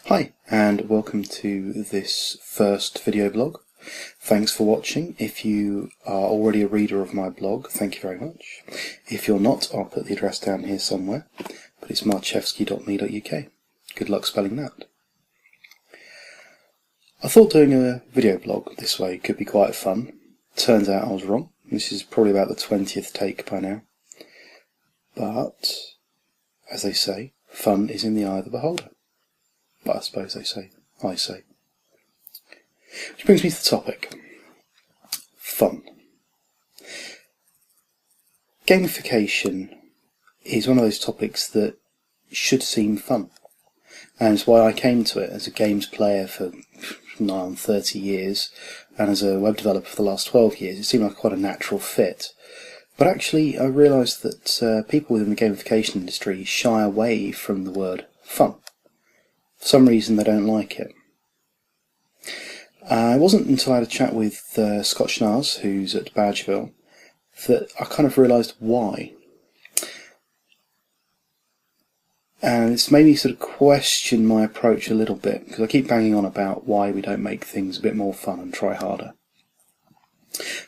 Hi, and welcome to this first video blog. Thanks for watching. If you are already a reader of my blog, thank you very much. If you're not, I'll put the address down here somewhere, but it's marchevsky.me.uk. Good luck spelling that. I thought doing a video blog this way could be quite fun. Turns out I was wrong. This is probably about the 20th take by now. But, as they say, fun is in the eye of the beholder. But I suppose I say. Which brings me to the topic. Fun. Gamification is one of those topics that should seem fun. And it's why I came to it as a games player for nigh on 30 years and as a web developer for the last 12 years. It seemed like quite a natural fit. But actually I realised that people within the gamification industry shy away from the word fun. For some reason they don't like it. It wasn't until I had a chat with Scott Schnars, who's at Badgeville, that I kind of realised why. And it's made me sort of question my approach a little bit, because I keep banging on about why we don't make things a bit more fun and try harder.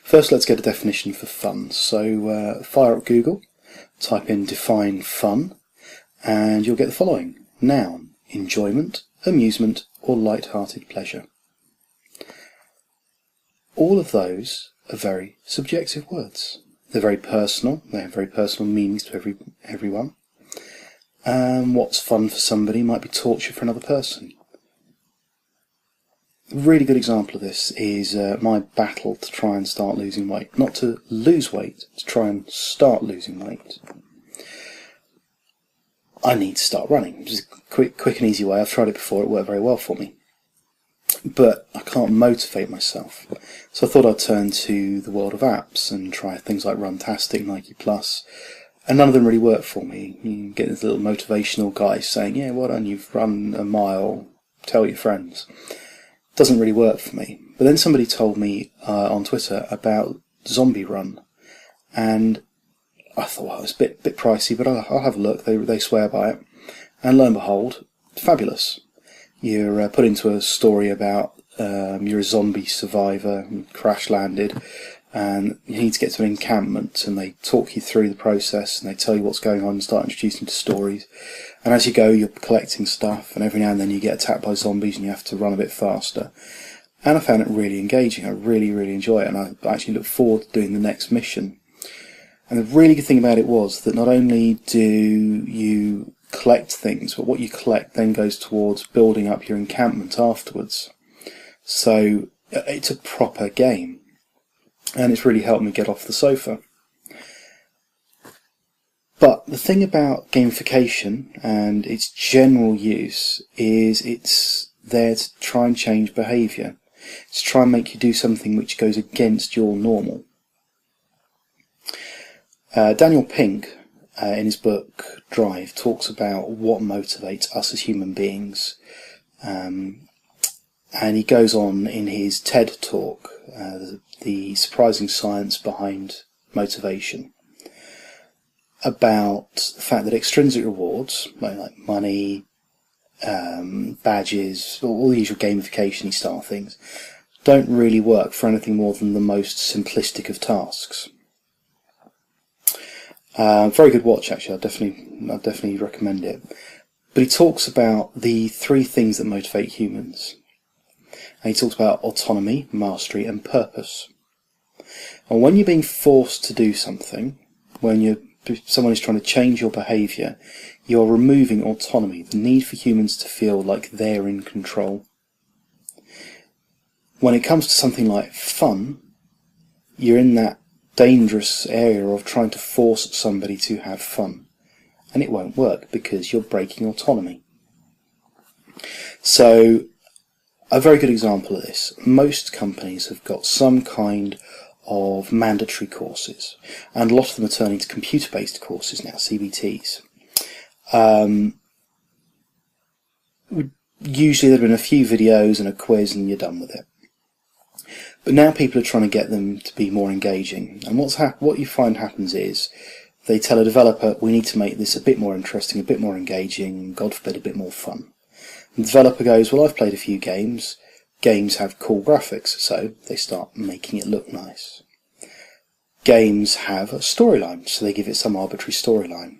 First, let's get a definition for fun. So fire up Google, type in define fun, and you'll get the following. Noun. Enjoyment, amusement, or light-hearted pleasure. All of those are very subjective words. They're very personal. They have very personal meanings to everyone. What's fun for somebody might be torture for another person. A really good example of this is my battle to try and start losing weight. Not to lose weight, to try and start losing weight. I need to start running. Just a quick and easy way. I've tried it before, it worked very well for me. But I can't motivate myself. So I thought I'd turn to the world of apps and try things like Runtastic, Nike Plus, and none of them really work for me. You get this little motivational guy saying, yeah, well done, you've run a mile, tell your friends. It doesn't really work for me. But then somebody told me on Twitter about Zombie Run, and I thought, well, it's a bit pricey, but I'll have a look. They swear by it. And lo and behold, fabulous. You're put into a story about you're a zombie survivor, crash landed, and you need to get to an encampment, and they talk you through the process, and they tell you what's going on and start introducing you to stories. And as you go, you're collecting stuff, and every now and then you get attacked by zombies and you have to run a bit faster. And I found it really engaging. I really enjoy it, and I actually look forward to doing the next mission. And the really good thing about it was that not only do you collect things, but what you collect then goes towards building up your encampment afterwards. So it's a proper game. And it's really helped me get off the sofa. But the thing about gamification and its general use is it's there to try and change behaviour. It's to try and make you do something which goes against your normal. Daniel Pink, in his book Drive, talks about what motivates us as human beings. And he goes on in his TED talk, the surprising science behind motivation, about the fact that extrinsic rewards, like money, badges, all the usual gamification-y style things, don't really work for anything more than the most simplistic of tasks. Very good watch, actually. I'll definitely recommend it. But he talks about the three things that motivate humans. And he talks about autonomy, mastery, and purpose. And when you're being forced to do something, when someone is trying to change your behaviour, you're removing autonomy, the need for humans to feel like they're in control. When it comes to something like fun, you're in that dangerous area of trying to force somebody to have fun, and it won't work because you're breaking autonomy. So a very good example of this, most companies have got some kind of mandatory courses, and a lot of them are turning to computer-based courses now, CBTs. Usually there have been a few videos and a quiz and you're done with it. But now people are trying to get them to be more engaging. And what you find happens is they tell a developer, we need to make this a bit more interesting, a bit more engaging, God forbid, a bit more fun. The developer goes, well, I've played a few games. Games have cool graphics, so they start making it look nice. Games have a storyline, so they give it some arbitrary storyline.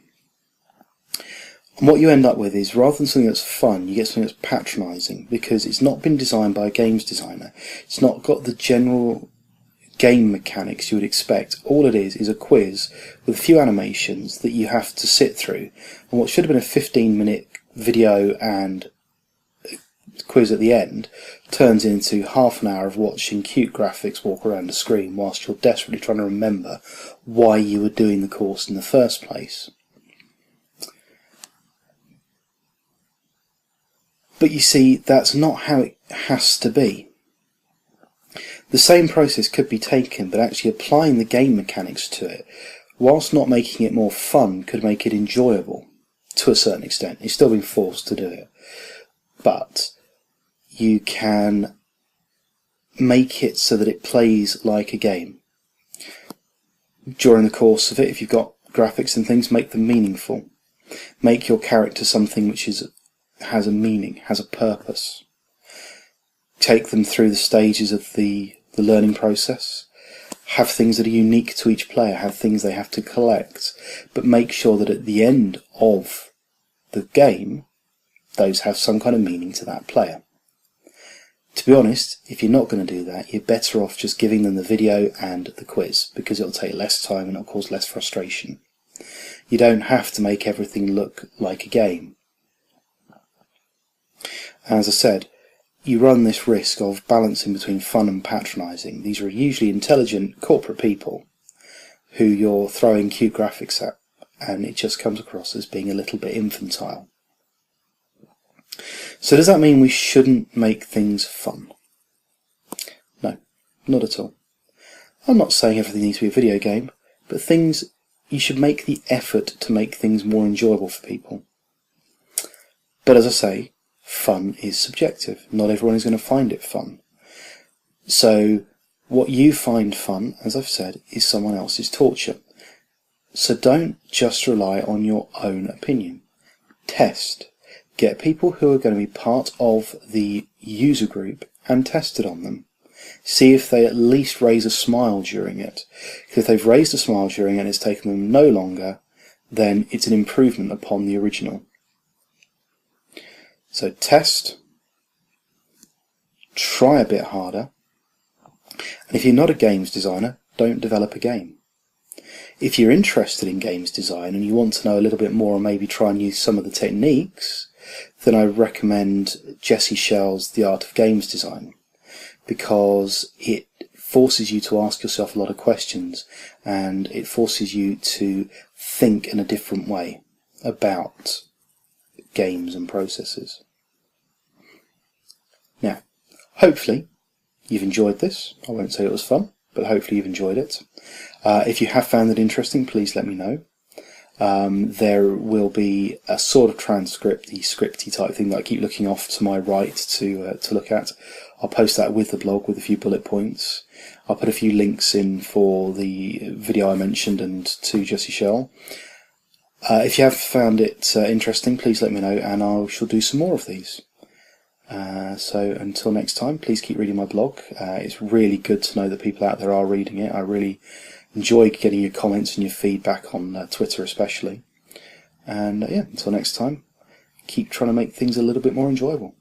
And what you end up with is, rather than something that's fun, you get something that's patronising, because it's not been designed by a games designer. It's not got the general game mechanics you would expect. All it is a quiz with a few animations that you have to sit through. And what should have been a 15-minute video and quiz at the end turns into half an hour of watching cute graphics walk around the screen whilst you're desperately trying to remember why you were doing the course in the first place. But you see, that's not how it has to be. The same process could be taken, but actually applying the game mechanics to it, whilst not making it more fun, could make it enjoyable to a certain extent. You're still being forced to do it, but you can make it so that it plays like a game. During the course of it, if you've got graphics and things, make them meaningful. Make your character something which has a meaning, has a purpose. Take them through the stages of the learning process. Have things that are unique to each player, have things they have to collect, but make sure that at the end of the game, those have some kind of meaning to that player. To be honest, if you're not going to do that, you're better off just giving them the video and the quiz, because it'll take less time and it'll cause less frustration. You don't have to make everything look like a game. As I said, you run this risk of balancing between fun and patronising. These are usually intelligent corporate people who you're throwing cute graphics at, and it just comes across as being a little bit infantile. So does that mean we shouldn't make things fun? No, not at all. I'm not saying everything needs to be a video game, but you should make the effort to make things more enjoyable for people. But as I say, fun is subjective. Not everyone is going to find it fun. So what you find fun, as I've said, is someone else's torture. So don't just rely on your own opinion. Test. Get people who are going to be part of the user group and test it on them. See if they at least raise a smile during it. Because if they've raised a smile during it and it's taken them no longer, then it's an improvement upon the original. So test, try a bit harder, and if you're not a games designer, don't develop a game. If you're interested in games design and you want to know a little bit more and maybe try and use some of the techniques, then I recommend Jesse Schell's The Art of Games Design, because it forces you to ask yourself a lot of questions and it forces you to think in a different way about games and processes. Now, hopefully you've enjoyed this. I won't say it was fun, but hopefully you've enjoyed it. If you have found it interesting, please let me know. There will be a sort of transcript, the scripty type thing that I keep looking off to my right to look at. I'll post that with the blog with a few bullet points. I'll put a few links in for the video I mentioned and to Jesse Schell. If you have found it interesting, please let me know and I shall do some more of these. So until next time, please keep reading my blog. It's really good to know that people out there are reading it. I really enjoy getting your comments and your feedback on Twitter especially. And yeah, until next time, keep trying to make things a little bit more enjoyable.